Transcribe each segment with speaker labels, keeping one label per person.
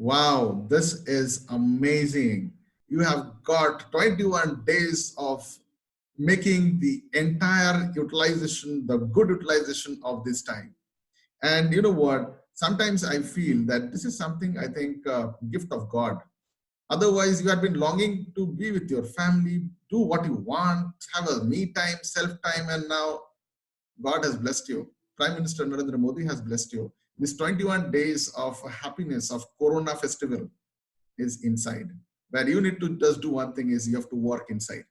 Speaker 1: Wow, this is amazing. You have got 21 days of making the entire utilization, the good utilization of this time. And you know what? Sometimes I feel that this is something I think gift of God. Otherwise, you had been longing to be with your family, do what you want, have a me time, self time, and now God has blessed you. Prime Minister Narendra Modi has blessed you. This 21 days of happiness of Corona festival is inside. Where you need to just do one thing is you have to work inside.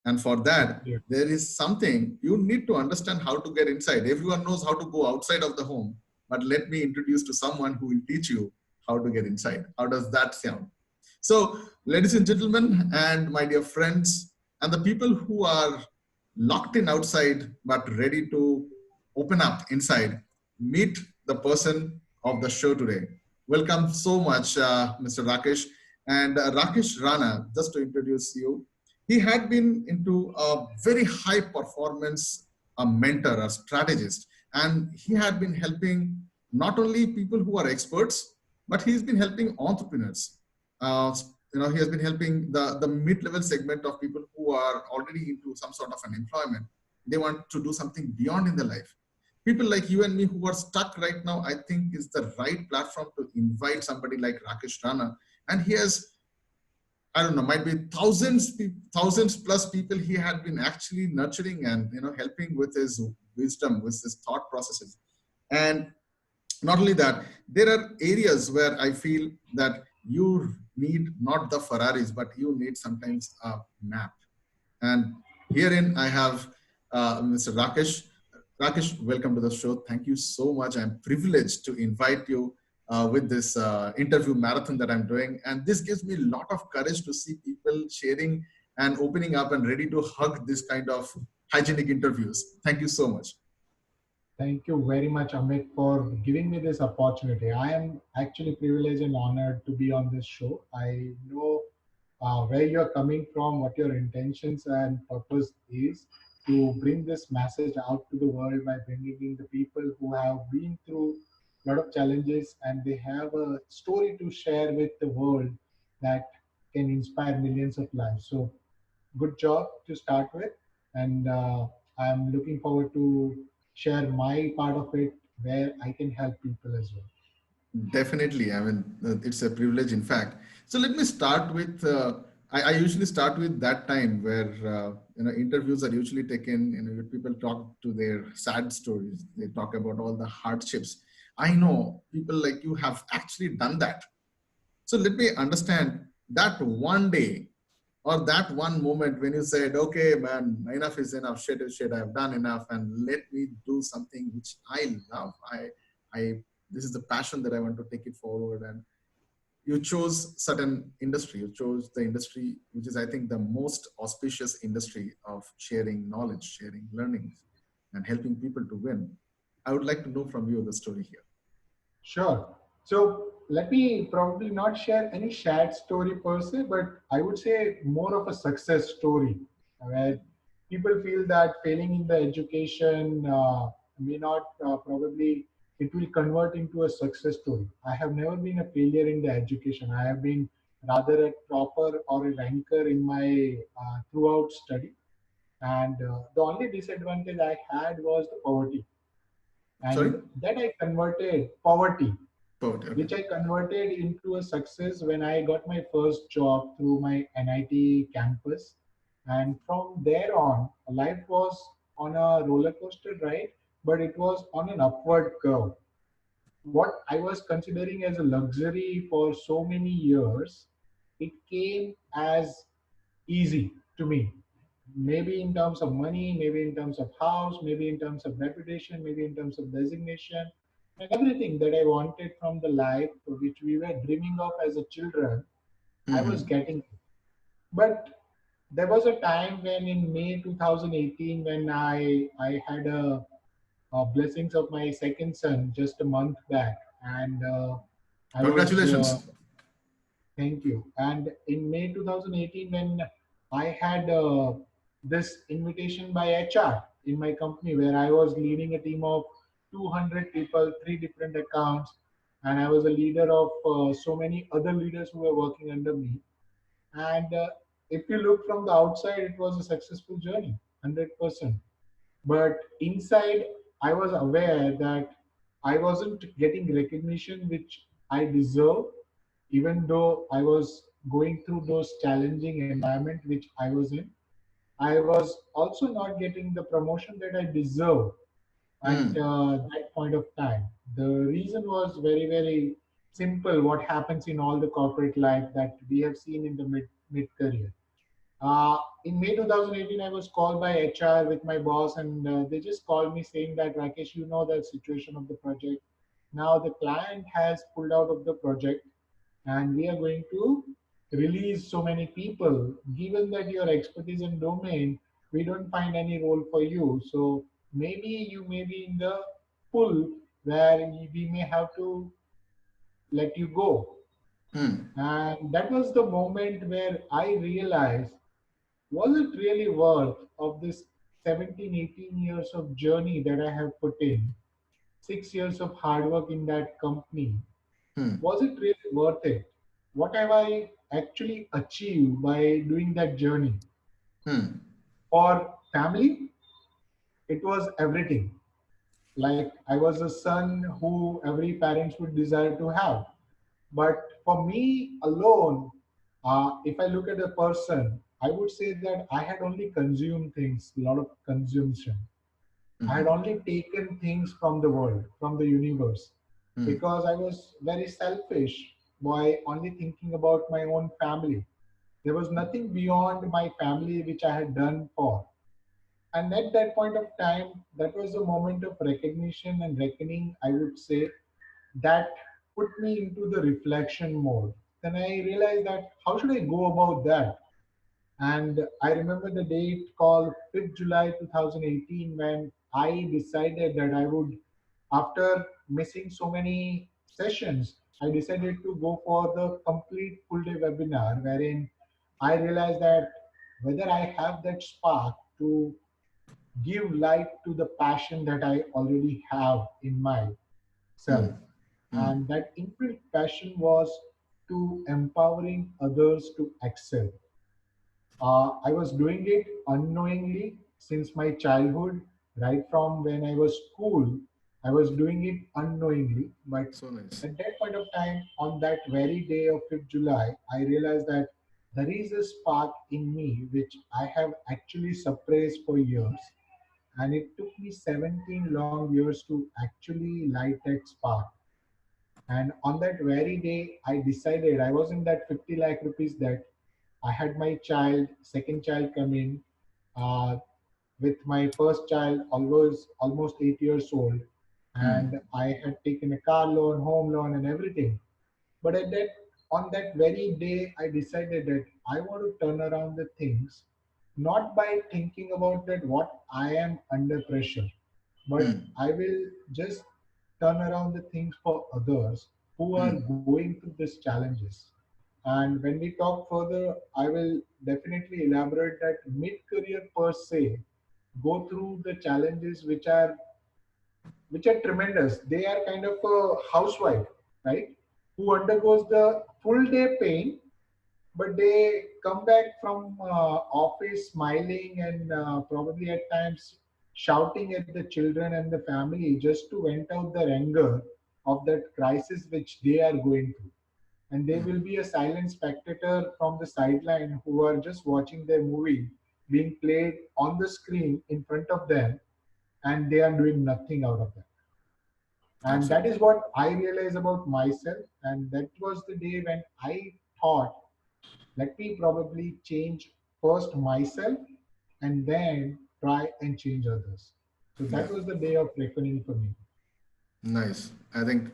Speaker 1: And for that,
Speaker 2: Yeah.
Speaker 1: there is something you need to understand how to get inside. Everyone knows how to go outside of the home, but let me introduce to someone who will teach you how to get inside. How does that sound? So, ladies and gentlemen, and my dear friends, and the people who are locked in outside but ready to open up inside, meet the person of the show today. Welcome so much, Mr. Rakesh. And Rakesh Rana, just to introduce you, he had been into a very high performance a mentor, a strategist, and he had been helping not only people who are experts, but he's been helping entrepreneurs. Uh, he has been helping the mid-level segment of people who are already into some sort of an employment. They want to do something beyond in their life. People like you and me who are stuck right now, I think is the right platform to invite somebody like Rakesh Rana. And he has, I don't know, might be thousands plus people he had been actually nurturing and helping with his wisdom, with his thought processes. And not only that, there are areas where I feel that you need not the Ferraris, but you need sometimes a map. And herein I have Mr. Rakesh. Rakesh, welcome to the show. Thank you so much. I'm privileged to invite you with this interview marathon that I'm doing. And this gives me a lot of courage to see people sharing and opening up and ready to hug this kind of hygienic interviews. Thank you so much.
Speaker 2: Thank you very much, Amit, for giving me this opportunity. I am actually privileged and honored to be on this show. I know where you're coming from, what your intentions and purpose is to bring this message out to the world by bringing in the people who have been through a lot of challenges and they have a story to share with the world that can inspire millions of lives. So, good job to start with, and I'm looking forward to share my part of it where I can help people as well.
Speaker 1: Definitely. I mean, it's a privilege, in fact. So let me start with. I usually start with that time where interviews are usually taken. People talk to their sad stories. They talk about all the hardships. I know people like you have actually done that. So let me understand that one day or that one moment when you said, "Okay, man, enough is enough. Shit is shit. I've done enough, and let me do something which I love. I this is the passion that I want to take it forward." And you chose certain industry. You chose the industry which is, I think, the most auspicious industry of sharing knowledge, sharing learnings, and helping people to win. I would like to know from you the story here.
Speaker 2: Sure. So let me probably not share any sad story per se, but I would say more of a success story where people feel that failing in the education may not probably it will convert into a success story. I have never been a failure in the education. I have been rather a topper or a ranker in my throughout study. And the only disadvantage I had was the poverty.
Speaker 1: Sorry,
Speaker 2: And that I converted poverty
Speaker 1: poverty. Okay.
Speaker 2: which I converted into a success when I got my first job through my NIT campus. And from there on, life was on a roller coaster ride, but it was on an upward curve. What I was considering as a luxury for so many years, it came as easy to me. Maybe in terms of money, maybe in terms of house, maybe in terms of reputation, maybe in terms of designation, and everything that I wanted from the life which we were dreaming of as a children, I was
Speaker 1: Mhm.
Speaker 2: getting it. But there was a time when in May 2018, when I had blessings of my second son just a month back, and I was
Speaker 1: Congratulations.
Speaker 2: thank you. And in May 2018, when I had this invitation by HR in my company, where I was leading a team of 200 people, three different accounts, and I was a leader of so many other leaders who were working under me. And if you look from the outside, it was a successful journey, 100%. But inside, I was aware that I wasn't getting recognition which I deserve, even though I was going through those challenging environment which I was in. I was also not getting the promotion that I deserve at
Speaker 1: Hmm.
Speaker 2: that point of time. The reason was very, very simple. What happens in all the corporate life that we have seen in the mid career. In May 2018, I was called by HR with my boss, and they just called me saying that Rakesh, you know the situation of the project. Now the client has pulled out of the project, and we are going to release so many people. Given that your expertise and domain, we don't find any role for you. So maybe you may be in the pool where we may have to let you go.
Speaker 1: Hmm.
Speaker 2: And that was the moment where I realized, was it really worth of this 17, 18 years of journey that I have put in, 6 years of hard work in that company?
Speaker 1: Hmm.
Speaker 2: Was it really worth it? What have I actually achieved by doing that journey?
Speaker 1: Hmm.
Speaker 2: For family, it was everything. Like I was a son who every parents would desire to have. But for me alone, if I look at a person, I would say that I had only consumed things, a lot of consumption. I had
Speaker 1: Hmm.
Speaker 2: only taken things from the world, from the universe,
Speaker 1: Hmm.
Speaker 2: because I was very selfish by only thinking about my own family. There was nothing beyond my family which I had done for. And at that point of time, that was a moment of recognition and reckoning, I would say, that put me into the reflection mode. Then I realized that how should I go about that? And I remember the date called 5th July 2018 when I decided that I would, after missing so many sessions, I decided to go for the complete full day webinar wherein I realized that whether I have that spark to give light to the passion that I already have in myself.
Speaker 1: Hmm. Hmm.
Speaker 2: And that inbuilt passion was to empowering others to excel. I was doing it unknowingly since my childhood, right from when I was school. I was doing it unknowingly, but
Speaker 1: So nice.
Speaker 2: at that point of time, on that very day of 5th July, I realized that there is a spark in me which I have actually suppressed for years, and it took me 17 long years to actually light that spark. And on that very day, I decided I was in that 50 lakh rupees debt. I had my child, second child come in. Uh, with my first child, almost 8 years old,
Speaker 1: Hmm.
Speaker 2: and I had taken a car loan, home loan, and everything. But on that very day, I decided that I want to turn around the things, not by thinking about that what I am under pressure, but
Speaker 1: Hmm.
Speaker 2: I will just turn around the things for others who are
Speaker 1: Hmm.
Speaker 2: going through these challenges. And when we talk further, I will definitely elaborate that mid-career per se go through the challenges which are tremendous. They are kind of a housewife, right? Who undergoes the full day pain, but they come back from office smiling and probably at times shouting at the children and the family just to vent out their anger of that crisis which they are going through. And they will be a silent spectator from the sideline who are just watching their movie being played on the screen in front of them, and they are doing nothing out of that. And that
Speaker 1: Absolutely.
Speaker 2: is what I realized about myself. And that was the day when I thought, let me probably change first myself and then try and change others. So
Speaker 1: Yeah.
Speaker 2: that was the day of reckoning for me.
Speaker 1: Nice. I think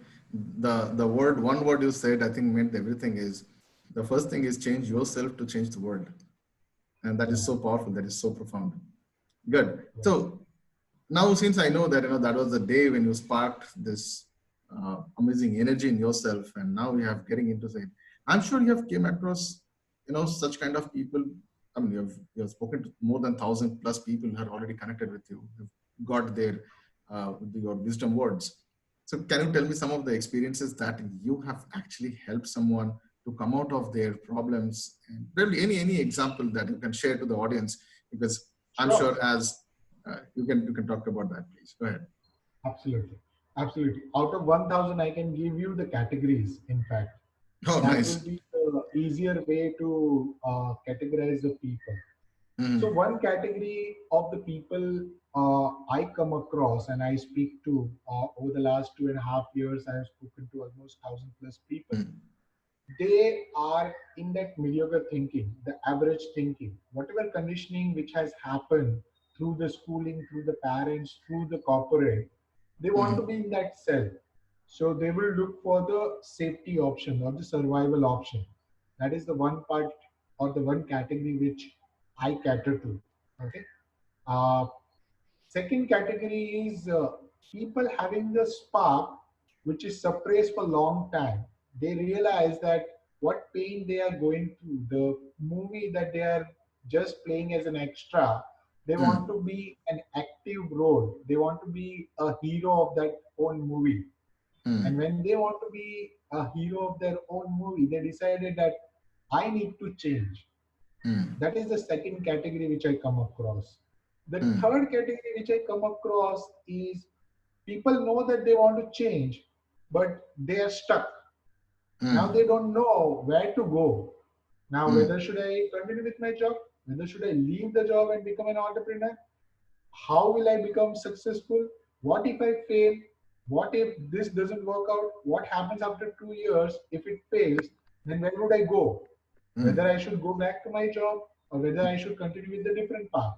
Speaker 1: the word one word you said I think meant everything is the first thing is change yourself to change the world. And that is
Speaker 2: Yeah,
Speaker 1: so powerful. That is so profound. Good.
Speaker 2: yeah,
Speaker 1: So now since I know that that was the day when you sparked this amazing energy in yourself, and now you have getting into it, I'm sure you have came across such kind of people. I mean, you have spoken to more than 1,000 plus people who are already connected with you. You've got their your wisdom words. So can you tell me some of the experiences that you have actually helped someone to come out of their problems? And really, any example that you can share to the audience, because I'm
Speaker 2: Sure.
Speaker 1: sure as you can talk about that, please. Go ahead.
Speaker 2: Absolutely. Absolutely. Out of 1000, I can give you the categories, in fact.
Speaker 1: Oh,
Speaker 2: That will
Speaker 1: nice.
Speaker 2: be the easier way to categorize the people. So,
Speaker 1: Mm,
Speaker 2: one category of the people I come across and I speak to over the last 2.5 years, I have spoken to almost 1,000 plus people.
Speaker 1: mm,
Speaker 2: They are in that mediocre thinking, the average thinking, whatever conditioning which has happened through the schooling, through the parents, through the corporate, they want to
Speaker 1: mm,
Speaker 2: be in that cell. So they will look for the safety option or the survival option. That is the one part or the one category which I cater to. Okay. Uh, Second category is people having the spark which is suppressed for a long time. They realize that what pain they are going through, the movie that they are just playing as an extra, they want
Speaker 1: mm,
Speaker 2: to be an active role. They want to be a hero of that own movie. And
Speaker 1: mm,
Speaker 2: when they want to be a hero of their own movie, they decided that I need to change.
Speaker 1: mm,
Speaker 2: That is the second category which I come across. The
Speaker 1: mm,
Speaker 2: third category which I come across is people know that they want to change, but they are stuck. Now
Speaker 1: mm,
Speaker 2: they don't know where to go. Now, whether
Speaker 1: mm,
Speaker 2: should I continue with my job? Whether should I leave the job and become an entrepreneur? How will I become successful? What if I fail? What if this doesn't work out? What happens after 2 years if it fails? Then where would I go? Whether
Speaker 1: mm,
Speaker 2: I should go back to my job or whether I should continue with a different path.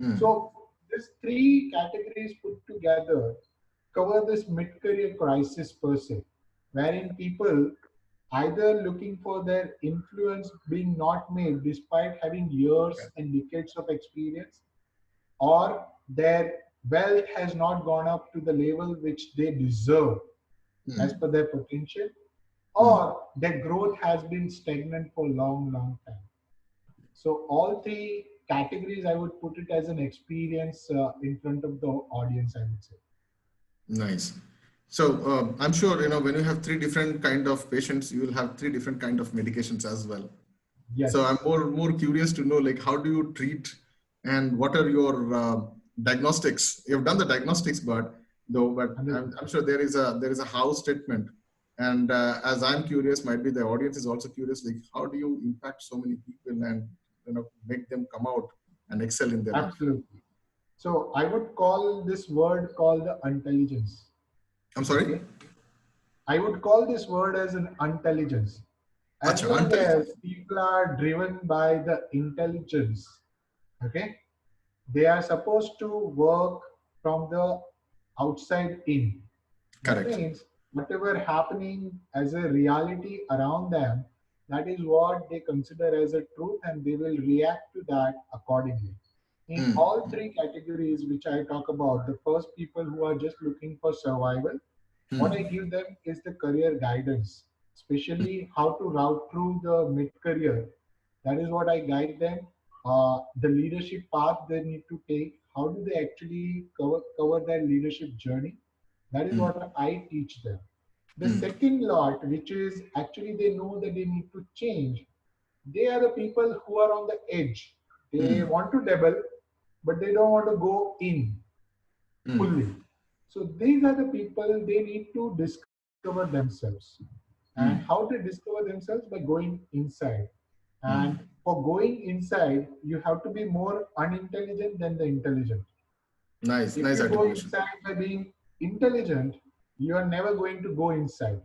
Speaker 1: mm,
Speaker 2: So these three categories put together cover this mid-career crisis per se, wherein people either looking for their influence being not made despite having years and decades of experience, or their wealth has not gone up to the level which they deserve as
Speaker 1: mm,
Speaker 2: per their potential,
Speaker 1: mm.
Speaker 2: or their growth has been stagnant for a long, long time. So all three categories, I would put it as an experience in front of the audience, I would say.
Speaker 1: Nice. So I'm sure when you have three different kind of patients, you will have three different kind of medications as well. So I'm
Speaker 2: Yes,
Speaker 1: more curious to know, like, how do you treat and what are your diagnostics? You've done the diagnostics, but I'm,
Speaker 2: 100%.
Speaker 1: I'm sure there is a house treatment. And as I'm curious, might be the audience is also curious, like, how do you impact so many people and make them come out and excel in their life?
Speaker 2: Absolutely. So I would call this word called the intelligence.
Speaker 1: I'm sorry.
Speaker 2: Okay. I would call this word as an intelligence. As
Speaker 1: Acha,
Speaker 2: long as
Speaker 1: intelligence.
Speaker 2: people are driven by the intelligence, okay, they are supposed to work from the outside in. That
Speaker 1: Correct.
Speaker 2: means whatever happening as a reality around them, that is what they consider as a truth and they will react to that accordingly. In all
Speaker 1: Mm,
Speaker 2: three categories which I talk about, the first people who are just looking for survival, what I
Speaker 1: mm,
Speaker 2: give them is the career guidance,
Speaker 1: mm,
Speaker 2: especially how to route through the mid career. That is what I guide them. The leadership path they need to take. How do they actually cover their leadership journey? That is
Speaker 1: mm,
Speaker 2: what I teach them. The
Speaker 1: mm,
Speaker 2: second lot, which is actually they know that they need to change, they are the people who are on the edge. They
Speaker 1: mm,
Speaker 2: want to dabble, but they don't want to go in
Speaker 1: mm,
Speaker 2: fully. So these are the people they need to discover themselves. And how
Speaker 1: mm,
Speaker 2: to discover themselves? By going inside. And
Speaker 1: mm.
Speaker 2: for going inside, you have to be more unintelligent than the intelligent.
Speaker 1: Nice,
Speaker 2: If
Speaker 1: nice
Speaker 2: you go
Speaker 1: articulation.
Speaker 2: inside by being intelligent, you are never going to go inside.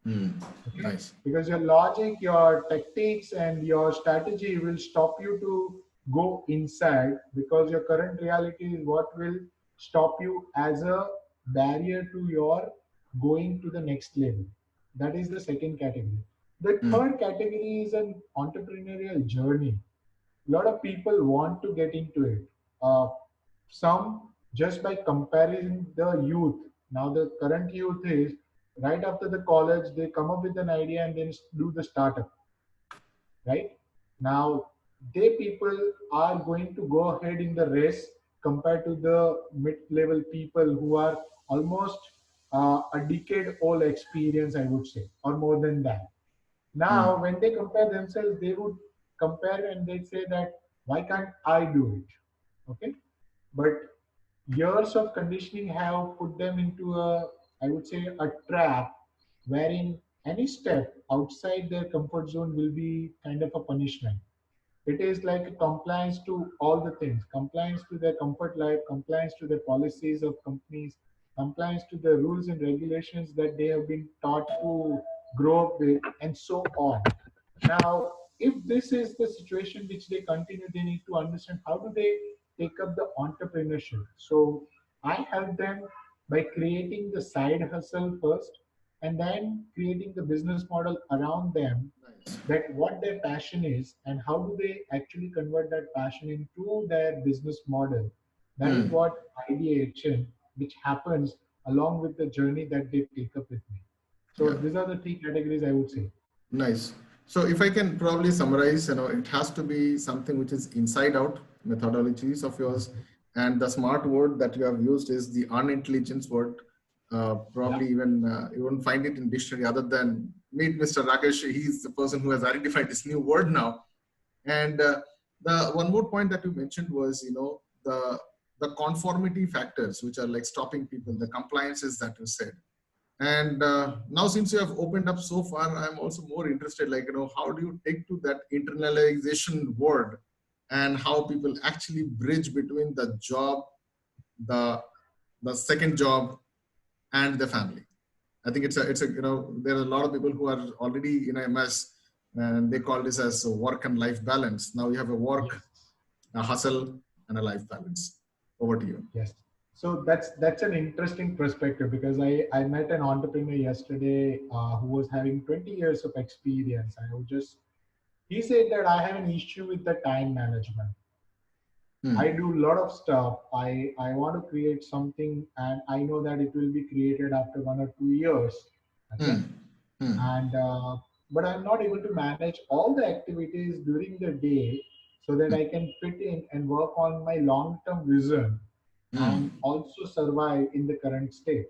Speaker 1: Mm,
Speaker 2: Okay,
Speaker 1: nice.
Speaker 2: because your logic, your tactics and your strategy will stop you to go inside, because your current reality is what will stop you as a barrier to your going to the next level. That is the second category. The
Speaker 1: Mm,
Speaker 2: third category is an entrepreneurial journey. A lot of people want to get into it. Some just by comparing the youth. Now the current youth is right after the college they come up with an idea and then do the startup, right? Now they people are going to go ahead in the race compared to the mid-level people who are almost a decade old experience, I would say, or more than that. Now,
Speaker 1: mm,
Speaker 2: when they compare themselves, they would compare and they'd say that, why can't I do it? Okay. But years of conditioning have put them into a, I would say, a trap wherein any step outside their comfort zone will be kind of a punishment. It is like a compliance to all the things, compliance to their comfort life, compliance to the policies of companies, compliance to the rules and regulations that they have been taught to grow up with, and so on. Now, if this is the situation which they continue, they need to understand how do they take up the entrepreneurship. So I help them by creating the side hustle first, and then creating the business model around them,
Speaker 1: nice.
Speaker 2: that what their passion is and how do they actually convert that passion into their business model. That is
Speaker 1: Mm,
Speaker 2: what ideation which happens along with the journey that they take up with me. So
Speaker 1: yeah.
Speaker 2: these are the three categories, I would say.
Speaker 1: Nice. So if I can probably summarize, it has to be something which is inside out methodologies of yours.
Speaker 2: Okay.
Speaker 1: And the smart word that you have used is the unintelligence word.
Speaker 2: Yeah.
Speaker 1: Probably even you won't find it in dictionary other than meet Mr. Rakesh. He's the person who has identified this new word now. And the one more point that you mentioned was, the conformity factors, which are like stopping people, the compliances that you said. And now, since you have opened up so far, I'm also more interested, like, how do you take to that internalization word and how people actually bridge between the job, the the second job, and the family. I think it's a there are a lot of people who are already in a mess, and they call this as a work and life balance. Now you have a work,
Speaker 2: Yes.
Speaker 1: a hustle, and a life balance. Over to you.
Speaker 2: Yes. So that's an interesting perspective, because I met an entrepreneur yesterday who was having 20 years of experience. And I would just he said that I have an issue with the time management. I
Speaker 1: Hmm.
Speaker 2: do a lot of stuff. I want to create something, and I know that it will be created after 1 or 2 years. Okay.
Speaker 1: Hmm. Hmm.
Speaker 2: And but I'm not able to manage all the activities during the day so that
Speaker 1: Hmm.
Speaker 2: I can fit in and work on my long-term vision and
Speaker 1: Hmm.
Speaker 2: also survive in the current state.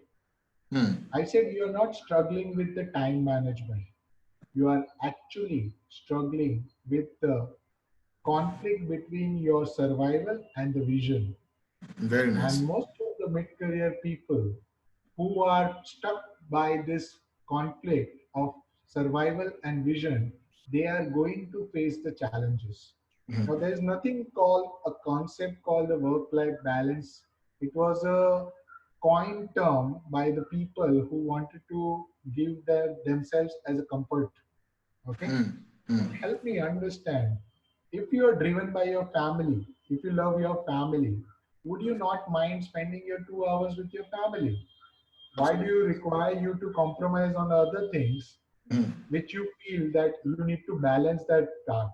Speaker 1: Hmm.
Speaker 2: I said you're not struggling with the time management. You are actually struggling with the conflict between your survival and the vision.
Speaker 1: Very nice.
Speaker 2: And most of the mid career people who are stuck by this conflict of survival and vision, they are going to face the challenges. Now,
Speaker 1: Hmm.
Speaker 2: there is nothing called a concept called the work life balance. It was a coined term by the people who wanted to give themselves as a comfort. Okay,
Speaker 1: Hmm.
Speaker 2: but
Speaker 1: Hmm.
Speaker 2: help me understand, if you are driven by your family, if you love your family, would you not mind spending your 2 hours with your family? Why do
Speaker 1: Absolutely.
Speaker 2: you require you to compromise on other things
Speaker 1: Hmm.
Speaker 2: which you feel that you need to balance that part?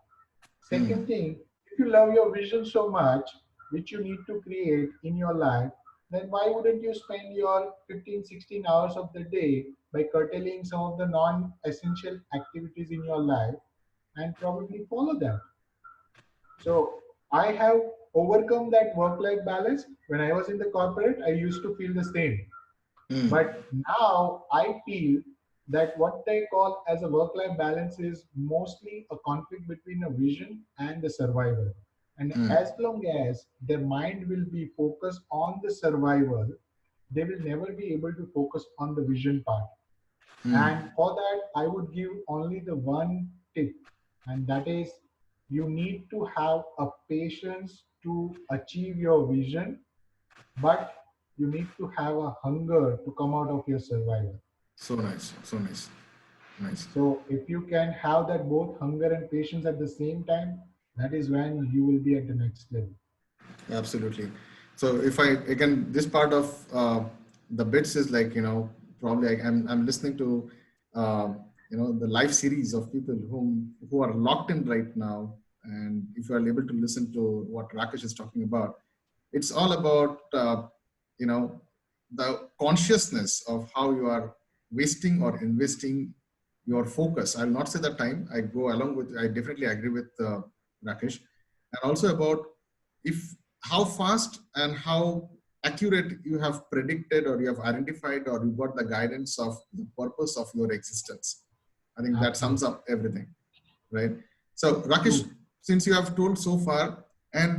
Speaker 2: Second
Speaker 1: Hmm.
Speaker 2: thing, if you love your vision so much, which you need to create in your life, then why wouldn't you spend your 15, 16 hours of the day by curtailing some of the non essential activities in your life and probably follow them? So I have overcome that work life balance. When I was in the corporate, I used to feel the same.
Speaker 1: Hmm.
Speaker 2: But now I feel that what they call as a work life balance is mostly a conflict between a vision and the survival. And as
Speaker 1: Hmm.
Speaker 2: long as their mind will be focused on the survival, they will never be able to focus on the vision part. And
Speaker 1: Hmm.
Speaker 2: for that, I would give only the one tip, and that is you need to have a patience to achieve your vision, but you need to have a hunger to come out of your survival.
Speaker 1: So nice. So nice. Nice.
Speaker 2: So if you can have that both hunger and patience at the same time, that is when you will be at the next level.
Speaker 1: Absolutely. So if I again this part of the bits is like probably I'm listening to the live series of people who are locked in right now, and if you are able to listen to what Rakesh is talking about, it's all about you know the consciousness of how you are wasting or investing your focus. I'll not say that time. I go along with. I definitely agree with Rakesh, and also about if how fast and how accurate you have predicted or you have identified or you got the guidance of the purpose of your existence. I think that sums
Speaker 2: Absolutely.
Speaker 1: up everything, right? So Rakesh,
Speaker 2: True.
Speaker 1: since you have told so far, and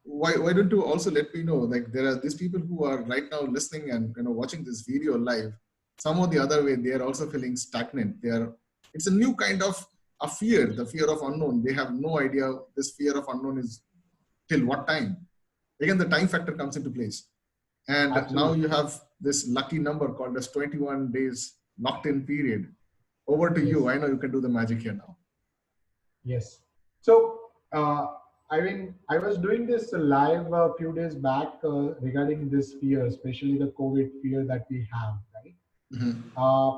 Speaker 1: why don't you also let me know, like there are these people who are right now listening and watching this video live, some or the other way, they are also feeling stagnant. They are, it's a new kind of a fear, the fear of unknown. They have no idea this fear of unknown is till what time. Again, the time factor comes into place. And now you
Speaker 2: Absolutely.
Speaker 1: have this lucky number called as 21 days locked in period. Over to you.
Speaker 2: Yes.
Speaker 1: I know you can do the magic here now.
Speaker 2: Yes. So, I mean, I was doing this live a few days back regarding this fear, especially the COVID fear that we have, right?
Speaker 1: Mhm.
Speaker 2: Uh,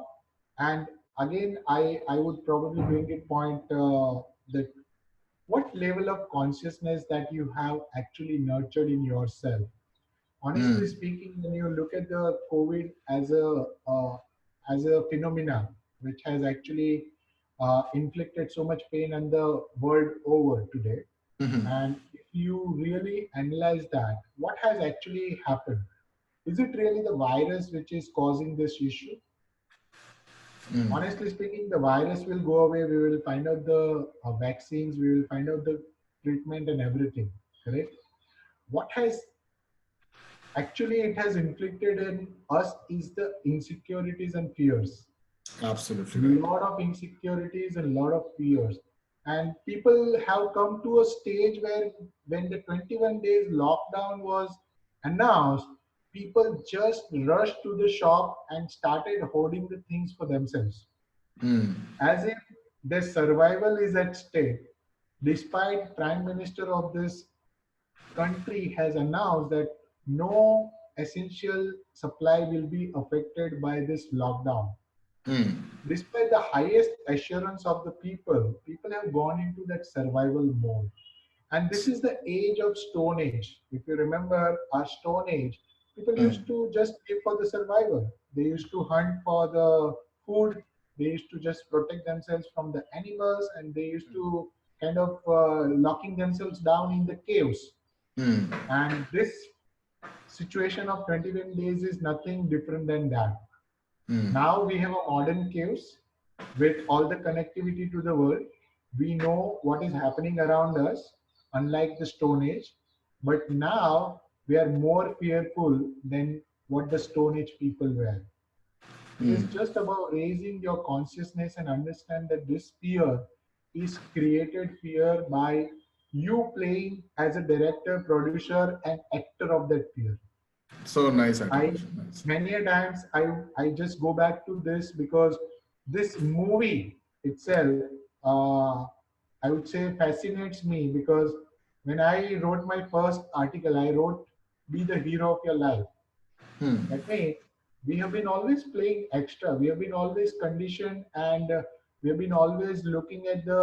Speaker 2: and again, I would probably bring it point that what level of consciousness that you have actually nurtured in yourself. Honestly
Speaker 1: Mm.
Speaker 2: speaking, when you look at the COVID as a phenomena which has actually inflicted so much pain on the world over today,
Speaker 1: Mhm.
Speaker 2: and if you really analyze that, what has actually happened? Is it really the virus which is causing this issue?
Speaker 1: Mm.
Speaker 2: Honestly speaking, the virus will go away. We will find out the vaccines. We will find out the treatment and everything. Correct? What has actually it has inflicted in us is the insecurities and fears.
Speaker 1: Absolutely right.
Speaker 2: Lot of insecurities and lot of fears, and people have come to a stage where when the 21 days lockdown was announced, people just rushed to the shop and started hoarding the things for themselves,
Speaker 1: Mm.
Speaker 2: as if their survival is at stake, despite prime minister of this country has announced that no essential supply will be affected by this lockdown.
Speaker 1: Mm.
Speaker 2: Despite the highest assurance of the people have gone into that survival mode. And this is the age of Stone Age. If you remember our Stone Age, people used
Speaker 1: Mm.
Speaker 2: to just live for the survival. They used to hunt for the food. They used to just protect themselves from the animals, and they used to kind of locking themselves down in the caves.
Speaker 1: Mm.
Speaker 2: And this situation of 21 days is nothing different than that.
Speaker 1: Mm.
Speaker 2: Now we have a modern chaos with all the connectivity to the world. We know what is happening around us, unlike the Stone Age. But now we are more fearful than what the Stone Age people were. It is
Speaker 1: Mm.
Speaker 2: just about raising your consciousness and understand that this fear is created fear by you playing as a director, producer, and actor of that fear.
Speaker 1: So nice
Speaker 2: I
Speaker 1: articulation. Nice.
Speaker 2: many a times I just go back to this because this movie itself, I would say, fascinates me because when I wrote my first article, I wrote "Be the hero of your life."
Speaker 1: Mm.
Speaker 2: That means we have been always playing extra. We have been always conditioned, and we have been always looking at the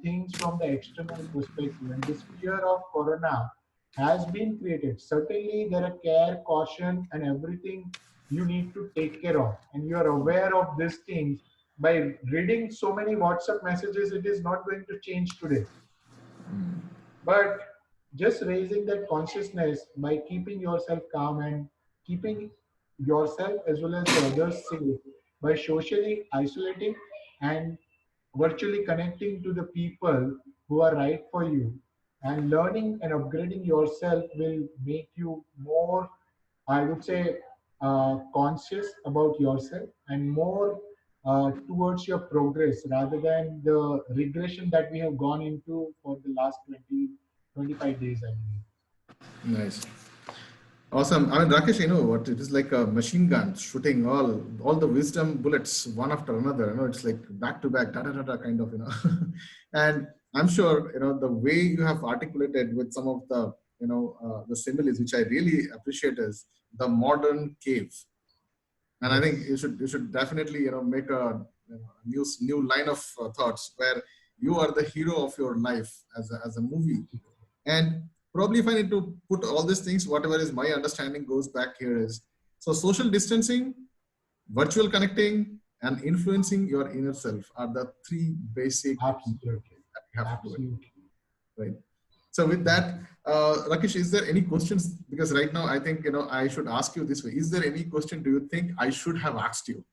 Speaker 2: things from the external perspective. And this fear of corona has been created. Certainly, there are care, caution, and everything you need to take care of. And you are aware of these things by reading so many WhatsApp messages. It is not going to change today, but just raising that consciousness by keeping yourself calm and keeping yourself as well as the others safe by socially isolating and virtually connecting to the people who are right for you, and learning and upgrading yourself will make you more, I would say, conscious about yourself and more towards your progress rather than the regression that we have gone into for the last 20 25 days, I believe.
Speaker 1: Nice. Awesome. I mean, Rakesh, you know what? It is like a machine gun shooting all the wisdom bullets one after another. You know, it's like back to back, da da da da, kind of. And I'm sure the way you have articulated with some of the the similes, which I really appreciate, is the modern cave. And I think
Speaker 2: Yes,
Speaker 1: you should definitely make a new line of thoughts where you are the hero of your life as a movie. And probably if I need to put all these things, whatever is my understanding goes back here is, so social distancing, virtual connecting, and influencing your inner self are the three basic
Speaker 2: absolutely,
Speaker 1: that you have to do it,
Speaker 2: absolutely.
Speaker 1: right? So with that, Rakesh, is there any questions? Because right now, I think, I should ask you this way. Is there any question do you think I should have asked you?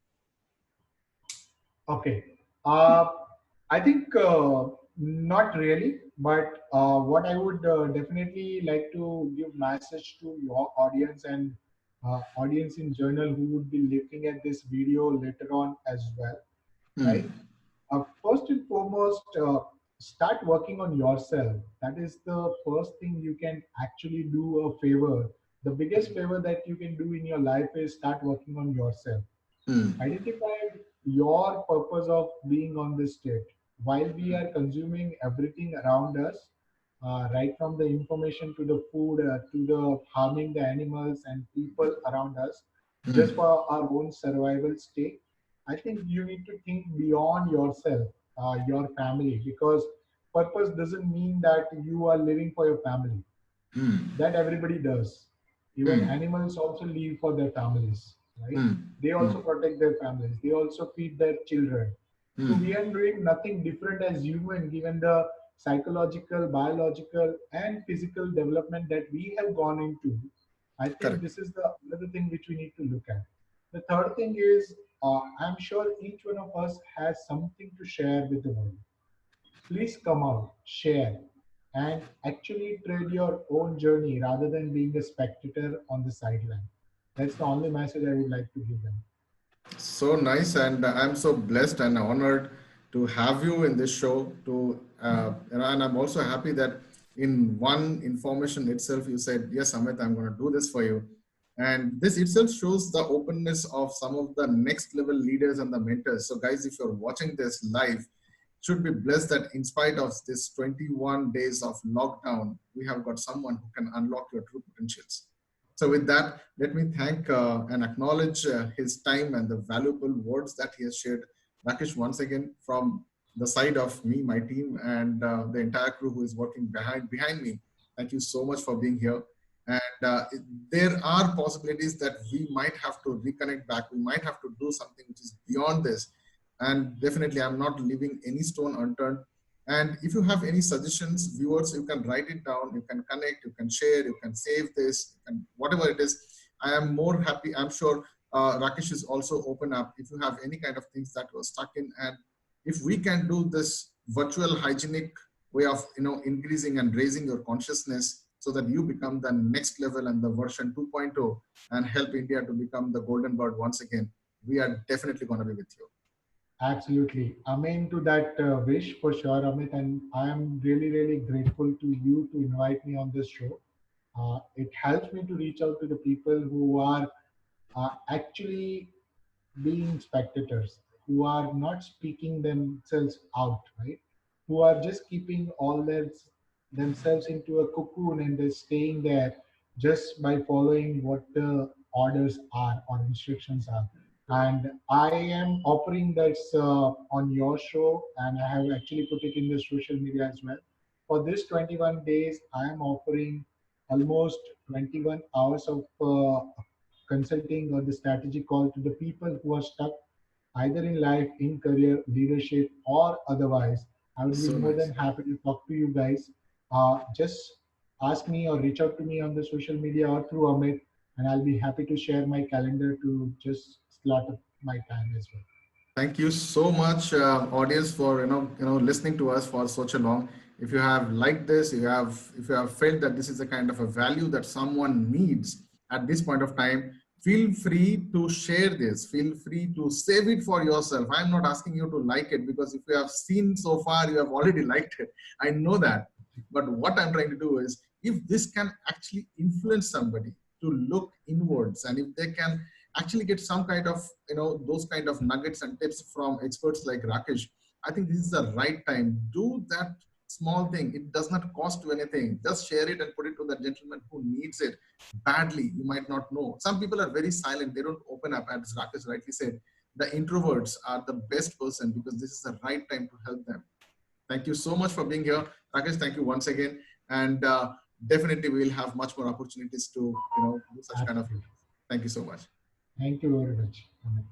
Speaker 2: Okay. Uh, I think not really, but what I would definitely like to give message to your audience and audience in general who would be looking at this video later on as well, right?
Speaker 1: Hmm.
Speaker 2: First and foremost, start working on yourself. That is the first thing you can actually do a favor. The biggest favor that you can do in your life is start working on yourself.
Speaker 1: Hmm.
Speaker 2: Identify your purpose of being on this state. While we are consuming everything around us, right from the information to the food to the harming the animals and people around us, just
Speaker 1: Hmm.
Speaker 2: for our own survival state, I think you need to think beyond yourself, your family, because purpose doesn't mean that you are living for your family.
Speaker 1: Hmm.
Speaker 2: That everybody does. Even
Speaker 1: Hmm.
Speaker 2: animals also live for their families, right?
Speaker 1: Hmm.
Speaker 2: They
Speaker 1: Hmm.
Speaker 2: also protect their families. They also feed their children. So
Speaker 1: Hmm.
Speaker 2: we are doing nothing different as human, given the psychological, biological, and physical development that we have gone into. I think
Speaker 1: Correct.
Speaker 2: this is the another thing which we need to look at. The third thing is, I'm sure each one of us has something to share with the world. Please come out, share, and actually trade your own journey rather than being a spectator on the sideline. That's the only message I would like to give them.
Speaker 1: So nice, and I'm so blessed and honored to have you in this show. And I'm also happy that in one information itself, you said, "Yes, Amit, I'm going to do this for you." And this itself shows the openness of some of the next level leaders and the mentors. So, guys, if you're watching this live, should be blessed that in spite of this 21 days of lockdown, we have got someone who can unlock your true potentials. So with that, let me thank and acknowledge his time and the valuable words that he has shared. Rakesh, once again, from the side of me, my team, and the entire crew who is working behind me, thank you so much for being here. And there are possibilities that we might have to reconnect back. We might have to do something which is beyond this. And definitely, I'm not leaving any stone unturned. And if you have any suggestions, viewers, you can write it down, you can connect, you can share, you can save this, and whatever it is. I am more happy. I'm sure Rakesh is also open up. If you have any kind of things that were stuck in, and if we can do this virtual hygienic way of increasing and raising your consciousness so that you become the next level and the version 2.0 and help India to become the golden bird once again, we are definitely going to be with you.
Speaker 2: Absolutely. Amen to that wish for sure, Amit. And I am really, really grateful to you to invite me on this show. It helps me to reach out to the people who are actually being spectators, who are not speaking themselves out, right? Who are just keeping all their themselves into a cocoon and they're staying there just by following what the orders are or instructions are. And I am offering this on your show, and I have actually put it in the social media as well. For this 21 days, I am offering almost 21 hours of consulting or the strategy call to the people who are stuck either in life, in career, leadership, or otherwise. I would be
Speaker 1: So
Speaker 2: more
Speaker 1: nice.
Speaker 2: than happy to talk to you guys. Just ask me or reach out to me on the social media or through Amit, and I'll be happy to share my calendar to just slot up my time as well.
Speaker 1: Thank you so much, audience, for listening to us for such a long. If you have liked this, if you have felt that this is the kind of a value that someone needs at this point of time, feel free to share this. Feel free to save it for yourself. I'm not asking you to like it because if you have seen so far, you have already liked it. I know that. But what I'm trying to do is, if this can actually influence somebody to look inwards, and if they can actually get some kind of those kind of nuggets and tips from experts like Rakesh, I think this is the right time. Do that small thing. It does not cost you anything. Just share it and put it to the gentleman who needs it badly. You might not know, some people are very silent, they don't open up. As Rakesh rightly said, the introverts are the best person because this is the right time to help them. Thank you so much for being here, Rakesh. Thank you once again. And definitely we'll have much more opportunities to do such kind of
Speaker 2: Absolutely.
Speaker 1: events. Thank you so much.
Speaker 2: Thank you very much, Amit.